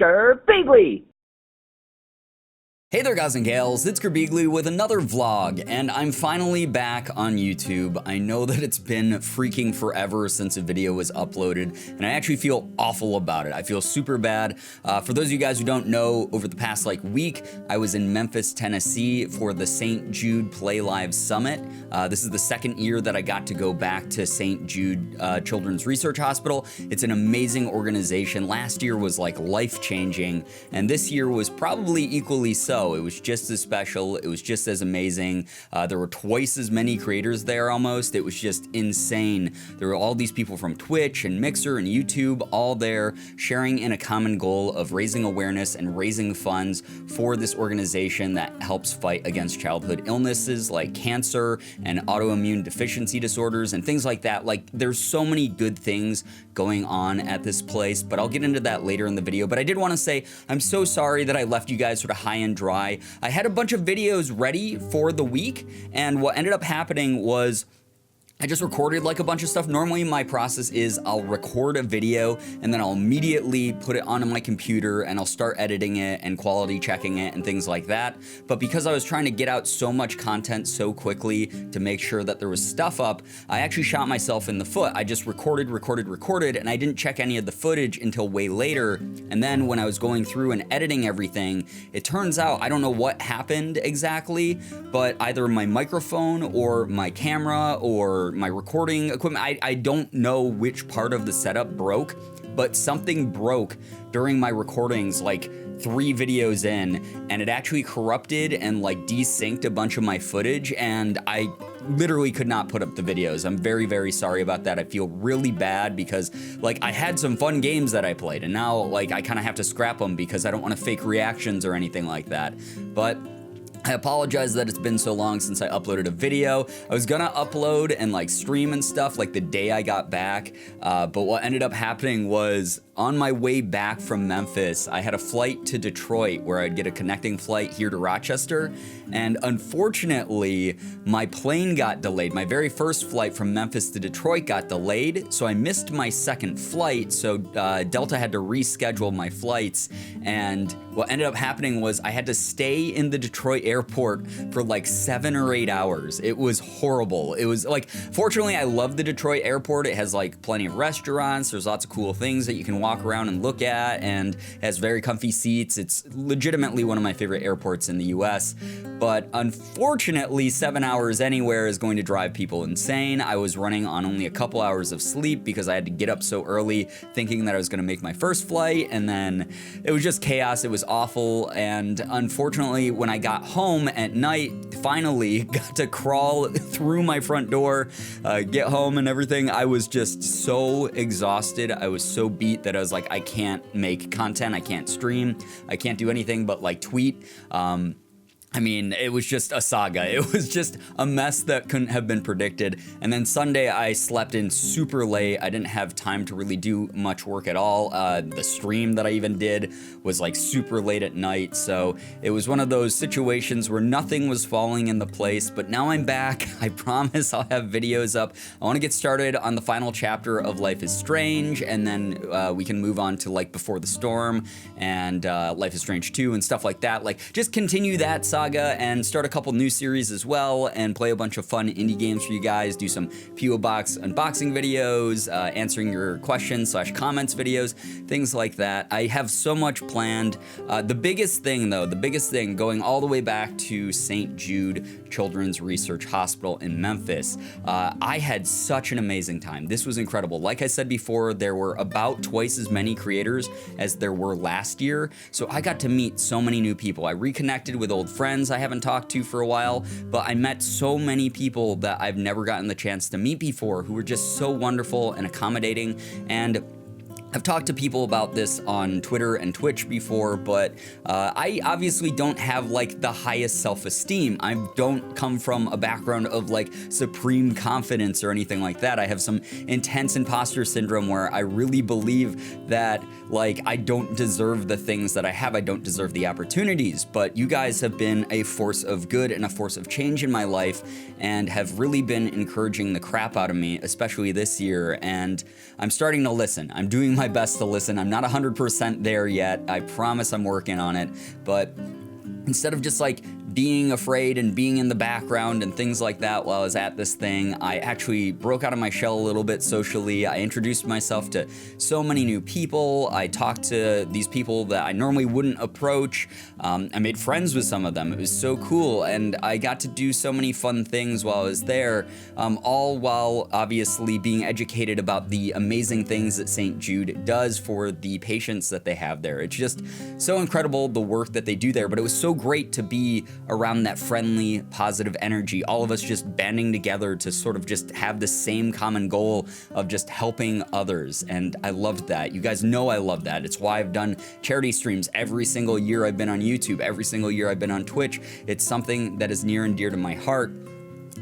Girbeagly! Hey there guys and gals, it's Girbeagly with another vlog, and I'm finally back on YouTube. I know that it's been freaking forever since a video was uploaded, and I actually feel awful about it. I feel super bad. For those of you guys who don't know, over the past week, I was in Memphis, Tennessee for the St. Jude Play Live Summit. This is the second year that I got to go back to St. Jude Children's Research Hospital. It's an amazing organization. Last year was life-changing, and this year was probably equally so. It was just as special. It was just as amazing. There were twice as many creators there almost. It was just insane. There were all these people from Twitch and Mixer and YouTube all there sharing in a common goal of raising awareness and raising funds for this organization that helps fight against childhood illnesses like cancer and autoimmune deficiency disorders and things like that. There's so many good things going on at this place, but I'll get into that later in the video. But I did want to say I'm so sorry that I left you guys sort of high and dry. I had a bunch of videos ready for the week, and what ended up happening was I just recorded a bunch of stuff. Normally my process is I'll record a video and then I'll immediately put it onto my computer and I'll start editing it and quality checking it and things like that. But because I was trying to get out so much content so quickly to make sure that there was stuff up, I actually shot myself in the foot. I just recorded, and I didn't check any of the footage until way later. And then when I was going through and editing everything, it turns out, I don't know what happened exactly, but either my microphone or my camera or my recording equipment, I don't know which part of the setup broke, but something broke during my recordings 3 videos in, and it actually corrupted and desynced a bunch of my footage, and I literally could not put up the videos. I'm very, very sorry about that. I feel really bad because I had some fun games that I played, and now I kind of have to scrap them because I don't want to fake reactions or anything like that. But I apologize that it's been so long since I uploaded a video. I was gonna upload and stream and stuff the day I got back, but what ended up happening was on my way back from Memphis, I had a flight to Detroit where I'd get a connecting flight here to Rochester, and unfortunately, my plane got delayed. My very first flight from Memphis to Detroit got delayed, so I missed my second flight, so Delta had to reschedule my flights, and what ended up happening was I had to stay in the Detroit airport for 7 or 8 hours. It was horrible. It was fortunately, I love the Detroit airport. It has plenty of restaurants. There's lots of cool things that you can walk around and look at, and it has very comfy seats. It's legitimately one of my favorite airports in the US, but unfortunately 7 hours anywhere is going to drive people insane. I was running on only a couple hours of sleep because I had to get up so early thinking that I was going to make my first flight, and then it was just chaos. It was awful, and unfortunately when I got home at night, finally got to crawl through my front door, get home and everything, I was just so exhausted. I was so beat that I was I can't make content, I can't stream, I can't do anything but tweet. I mean, it was just a saga. It was just a mess that couldn't have been predicted. And then Sunday, I slept in super late. I didn't have time to really do much work at all. The stream that I even did was super late at night. So it was one of those situations where nothing was falling into place. But now I'm back. I promise I'll have videos up. I want to get started on the final chapter of Life is Strange. And then we can move on to Before the Storm and Life is Strange 2 and stuff like that. Just continue that saga and start a couple new series as well, and play a bunch of fun indie games for you guys, do some P.O. Box unboxing videos, answering your questions / comments videos, things like that. I have so much planned. The biggest thing though, going all the way back to St. Jude Children's Research Hospital in Memphis, I had such an amazing time. This was incredible. Like I said before, there were about twice as many creators as there were last year, so I got to meet so many new people. I reconnected with old friends I haven't talked to for a while, but I met so many people that I've never gotten the chance to meet before who were just so wonderful and accommodating. And I've talked to people about this on Twitter and Twitch before, but I obviously don't have the highest self-esteem. I don't come from a background of supreme confidence or anything like that. I have some intense imposter syndrome where I really believe that I don't deserve the things that I have. I don't deserve the opportunities, but you guys have been a force of good and a force of change in my life and have really been encouraging the crap out of me, especially this year, and I'm starting to listen. I'm doing my my best to listen. I'm not 100% there yet. I promise I'm working on it. But instead of just like being afraid and being in the background and things like that while I was at this thing, I actually broke out of my shell a little bit socially. I introduced myself to so many new people. I talked to these people that I normally wouldn't approach. I made friends with some of them. It was so cool, and I got to do so many fun things while I was there, all while obviously being educated about the amazing things that St. Jude does for the patients that they have there. It's just so incredible, the work that they do there, but it was so great to be around that friendly, positive energy, all of us just banding together to sort of just have the same common goal of just helping others. And I loved that. You guys know I love that. It's why I've done charity streams every single year I've been on YouTube, every single year I've been on Twitch. It's something that is near and dear to my heart.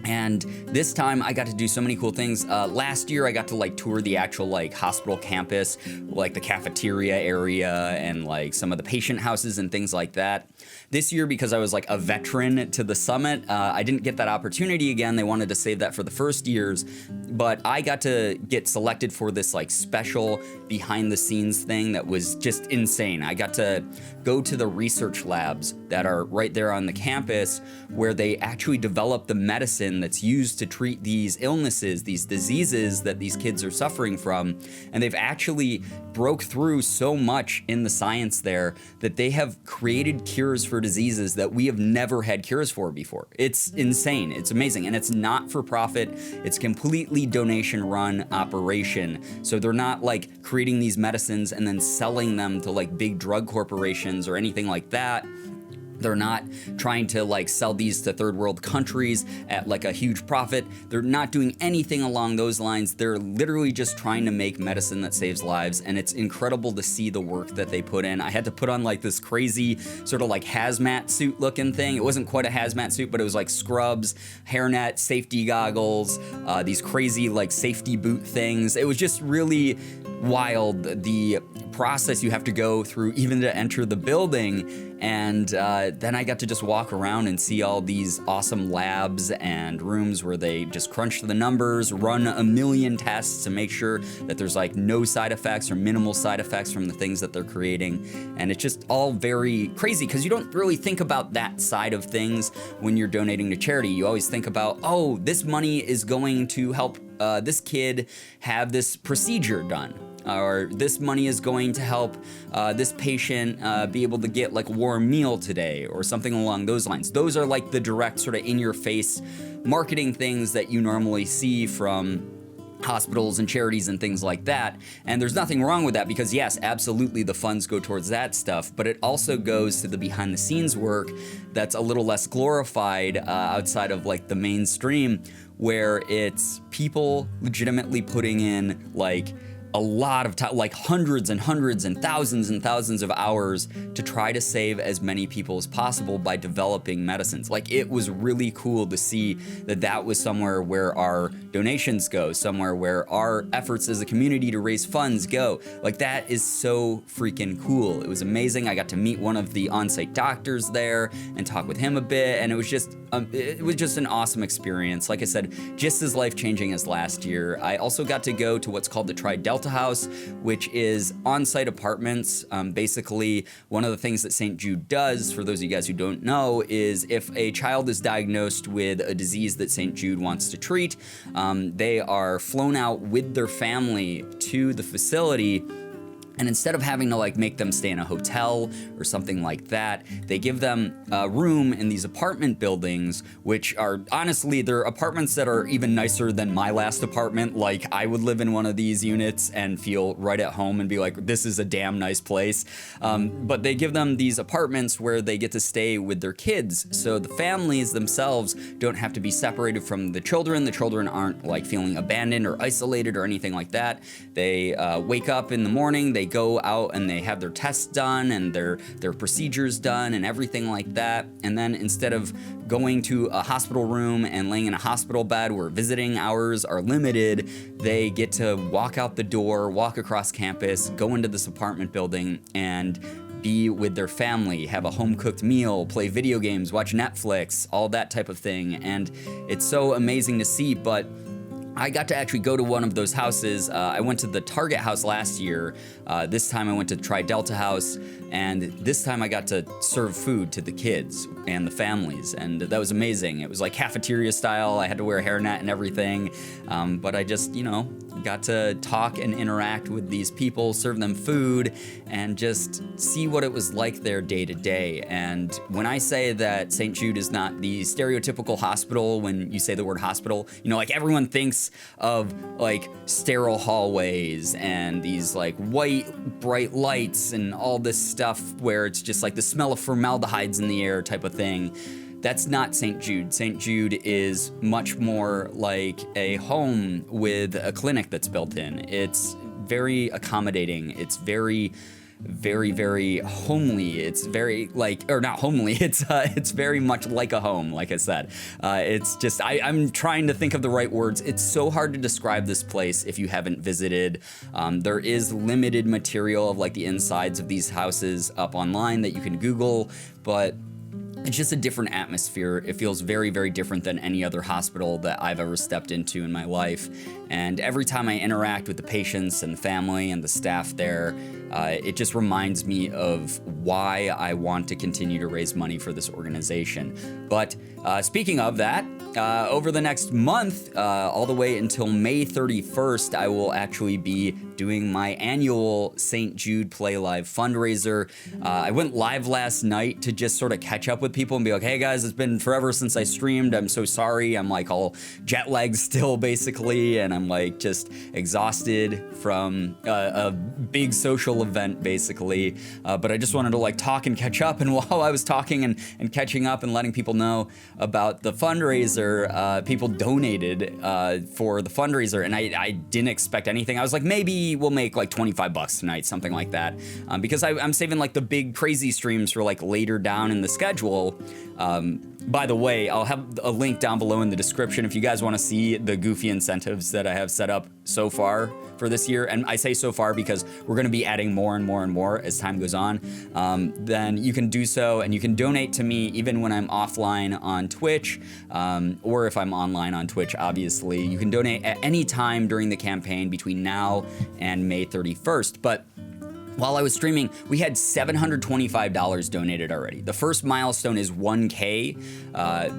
And this time I got to do so many cool things. Last year I got to like tour the actual like hospital campus, like the cafeteria area and like some of the patient houses and things like that. This year, because I was like a veteran to the summit, I didn't get that opportunity again. They wanted to save that for the first years, but I got to get selected for this like special behind the scenes thing that was just insane. I got to go to the research labs that are right there on the campus where they actually develop the medicine that's used to treat these illnesses, these diseases that these kids are suffering from. And they've actually broke through so much in the science there that they have created cures for diseases that we have never had cures for before. It's insane. It's amazing. And it's not for profit. It's completely donation run operation. So they're not like creating these medicines and then selling them to like big drug corporations or anything like that. They're not trying to like sell these to third world countries at like a huge profit. They're not doing anything along those lines. They're literally just trying to make medicine that saves lives. And it's incredible to see the work that they put in. I had to put on like this crazy sort of like hazmat suit looking thing. It wasn't quite a hazmat suit, but it was like scrubs, hairnet, safety goggles, these crazy like safety boot things. It was just really wild, the process you have to go through even to enter the building. And then I got to just walk around and see all these awesome labs and rooms where they just crunch the numbers, run a million tests to make sure that there's like no side effects or minimal side effects from the things that they're creating. And it's just all very crazy because you don't really think about that side of things when you're donating to charity. You always think about, oh, this money is going to help this kid have this procedure done. Or this money is going to help this patient be able to get like a warm meal today or something along those lines. Those are like the direct sort of in-your-face marketing things that you normally see from hospitals and charities and things like that. And there's nothing wrong with that because yes, absolutely the funds go towards that stuff, but it also goes to the behind the scenes work that's a little less glorified outside of like the mainstream, where it's people legitimately putting in like a lot of time, like hundreds and thousands of hours to try to save as many people as possible by developing medicines. Like it was really cool to see that that was somewhere where our donations go, somewhere where our efforts as a community to raise funds go. Like that is so freaking cool. It was amazing. I got to meet one of the on-site doctors there and talk with him a bit, and it was just an awesome experience. Like I said, just as life-changing as last year. I also got to go to what's called the Delta House, which is on-site apartments. Basically, one of the things that St. Jude does, for those of you guys who don't know, is if a child is diagnosed with a disease that St. Jude wants to treat, they are flown out with their family to the facility. And instead of having to like make them stay in a hotel or something like that, they give them a room in these apartment buildings, which are honestly, they're apartments that are even nicer than my last apartment. Like I would live in one of these units and feel right at home and be like, this is a damn nice place. But they give them these apartments where they get to stay with their kids. So the families themselves don't have to be separated from the children. The children aren't like feeling abandoned or isolated or anything like that. They wake up in the morning, they go out and they have their tests done and their procedures done and everything like that. And then instead of going to a hospital room and laying in a hospital bed where visiting hours are limited, they get to walk out the door, walk across campus, go into this apartment building and be with their family, have a home-cooked meal, play video games, watch Netflix, all that type of thing. And it's so amazing to see, but I got to actually go to one of those houses. I went to the Target house last year. This time I went to Tri Delta house, and this time I got to serve food to the kids and the families, and that was amazing. It was like cafeteria style. I had to wear a hairnet and everything, but I just, you know, got to talk and interact with these people, serve them food, and just see what it was like there day to day. And when I say that St. Jude is not the stereotypical hospital, when you say the word hospital, you know, like everyone thinks of like sterile hallways and these like white bright lights and all this stuff where it's just like the smell of formaldehyde's in the air type of thing. That's not St. Jude. St. Jude is much more like a home with a clinic that's built in. It's very accommodating. It's very homely. It's very like, or not homely, it's very much like a home, like I said. It's just, I'm trying to think of the right words. It's so hard to describe this place if you haven't visited. There is limited material of like the insides of these houses up online that you can Google, but it's just a different atmosphere. It feels very, very different than any other hospital that I've ever stepped into in my life. And every time I interact with the patients and the family and the staff there, it just reminds me of why I want to continue to raise money for this organization. But speaking of that, over the next month, all the way until May 31st, I will actually be doing my annual St. Jude Play Live fundraiser. I went live last night to just sort of catch up with people and be like, hey guys, it's been forever since I streamed. I'm so sorry. I'm like all jet lagged still basically, and I'm like just exhausted from a big social event basically. But I just wanted to like talk and catch up, and while I was talking and catching up and letting people know about the fundraiser, people donated for the fundraiser, and I didn't expect anything. I was like, maybe we'll make like 25 bucks tonight, something like that, because I'm saving like the big crazy streams for like later down in the schedule. By the way, I'll have a link down below in the description if you guys want to see the goofy incentives that I have set up so far for this year. And I say so far because we're going to be adding more and more and more as time goes on. Then you can do so, and you can donate to me even when I'm offline on Twitch, or if I'm online on Twitch, obviously. You can donate at any time during the campaign between now and May 31st. But while I was streaming, we had $725 donated already. The first milestone is 1K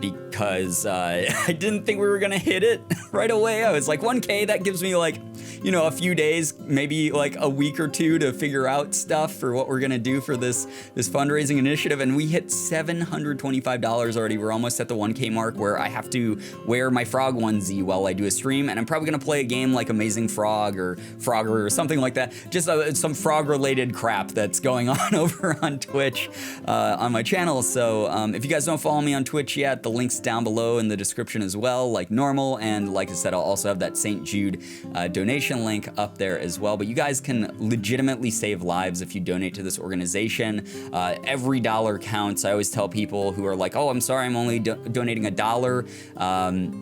because I didn't think we were gonna hit it right away. I was like, 1K, that gives me like, you know, a few days, maybe like a week or two to figure out stuff for what we're gonna do for this fundraising initiative. And we hit $725 already. We're almost at the 1K mark where I have to wear my frog onesie while I do a stream. And I'm probably gonna play a game like Amazing Frog or Frogger or something like that. Just some frog related crap that's going on over on Twitch on my channel. So if you guys don't follow me on Twitch yet, the link's down below in the description as well, like normal. And like I said, I'll also have that St. Jude donation link up there as well. But you guys can legitimately save lives if you donate to this organization. Every dollar counts. I always tell people who are like, oh, I'm sorry, I'm only donating $1.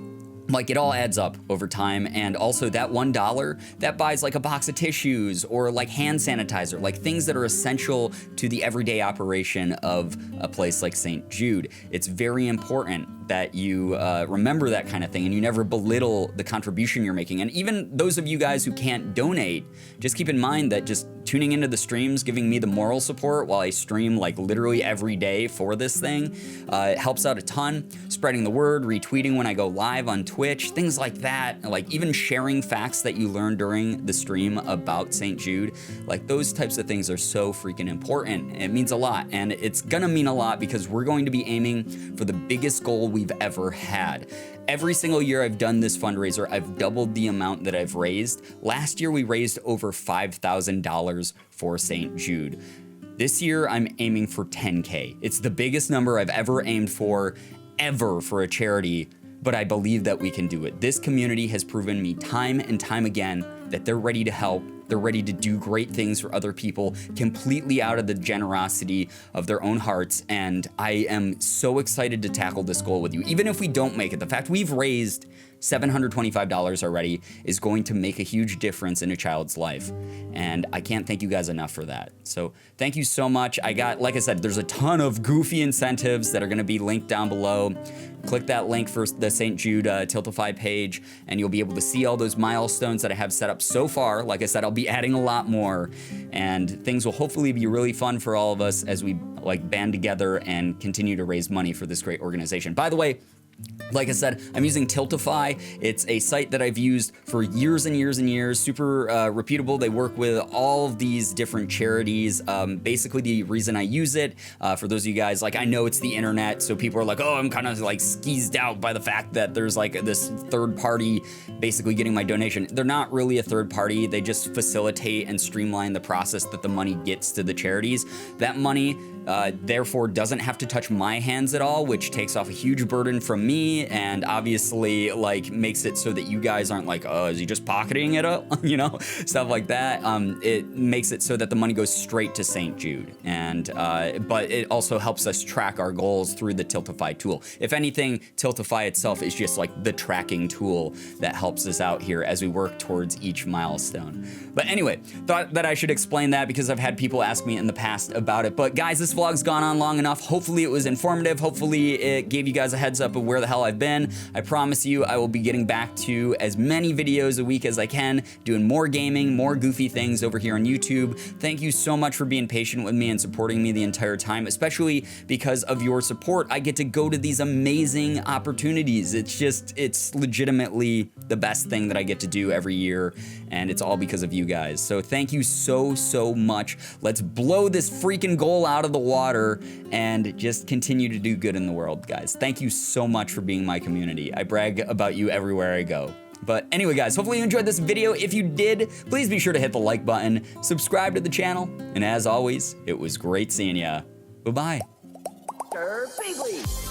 Like, it all adds up over time. And also that $1 that buys like a box of tissues or like hand sanitizer, like things that are essential to the everyday operation of a place like St. Jude. It's very important that you remember that kind of thing and you never belittle the contribution you're making. And even those of you guys who can't donate, just keep in mind that just tuning into the streams, giving me the moral support while I stream like literally every day for this thing, it helps out a ton. Spreading the word, retweeting when I go live on Twitch, things like that, like even sharing facts that you learned during the stream about St. Jude, like those types of things are so freaking important. It means a lot, and it's gonna mean a lot because we're going to be aiming for the biggest goal we've ever had. Every single year I've done this fundraiser, I've doubled the amount that I've raised. Last year we raised over $5,000 for St. Jude. This year I'm aiming for 10K. It's the biggest number I've ever aimed for, ever, for a charity, but I believe that we can do it. This community has proven me time and time again that they're ready to help. They're ready to do great things for other people, completely out of the generosity of their own hearts. And I am so excited to tackle this goal with you. Even if we don't make it, the fact we've raised $725 already is going to make a huge difference in a child's life. And I can't thank you guys enough for that. So thank you so much. Like I said, there's a ton of goofy incentives that are gonna be linked down below. Click that link for the St. Jude Tilta Phi page, and you'll be able to see all those milestones that I have set up so far. Like I said, I'll be adding a lot more, and things will hopefully be really fun for all of us as we band together and continue to raise money for this great organization. By the way, like I said, I'm using Tilta Phi. It's a site that I've used for years and years and years, super reputable. They work with all of these different charities. Basically, the reason I use it, for those of you guys, I know it's the internet, so people are like, oh, I'm kind of skeezed out by the fact that there's this third party basically getting my donation. They're not really a third party. They just facilitate and streamline the process that the money gets to the charities. That money, therefore, doesn't have to touch my hands at all, which takes off a huge burden from me, and obviously makes it so that you guys aren't like, oh, is he just pocketing it up? You know, stuff like that. It makes it so that the money goes straight to St. Jude, and but it also helps us track our goals through the Tilta Phi tool. If anything, Tilta Phi itself is just the tracking tool that helps us out here as we work towards each milestone. But anyway, thought that I should explain that because I've had people ask me in the past about it. But guys, this vlog's gone on long enough. Hopefully it was informative. Hopefully it gave you guys a heads up of where the hell I've been. I promise you I will be getting back to as many videos a week as I can, doing more gaming, more goofy things over here on YouTube. Thank you so much for being patient with me and supporting me the entire time, especially because of your support. I get to go to these amazing opportunities. It's legitimately the best thing that I get to do every year, and it's all because of you guys. So thank you so, so much. Let's blow this freaking goal out of the water and just continue to do good in the world, guys. Thank you so much for being my community. I brag about you everywhere I go. But anyway, guys, hopefully you enjoyed this video. If you did, please be sure to hit the like button, subscribe to the channel, and as always, it was great seeing ya. Bye-bye. Girbeagly.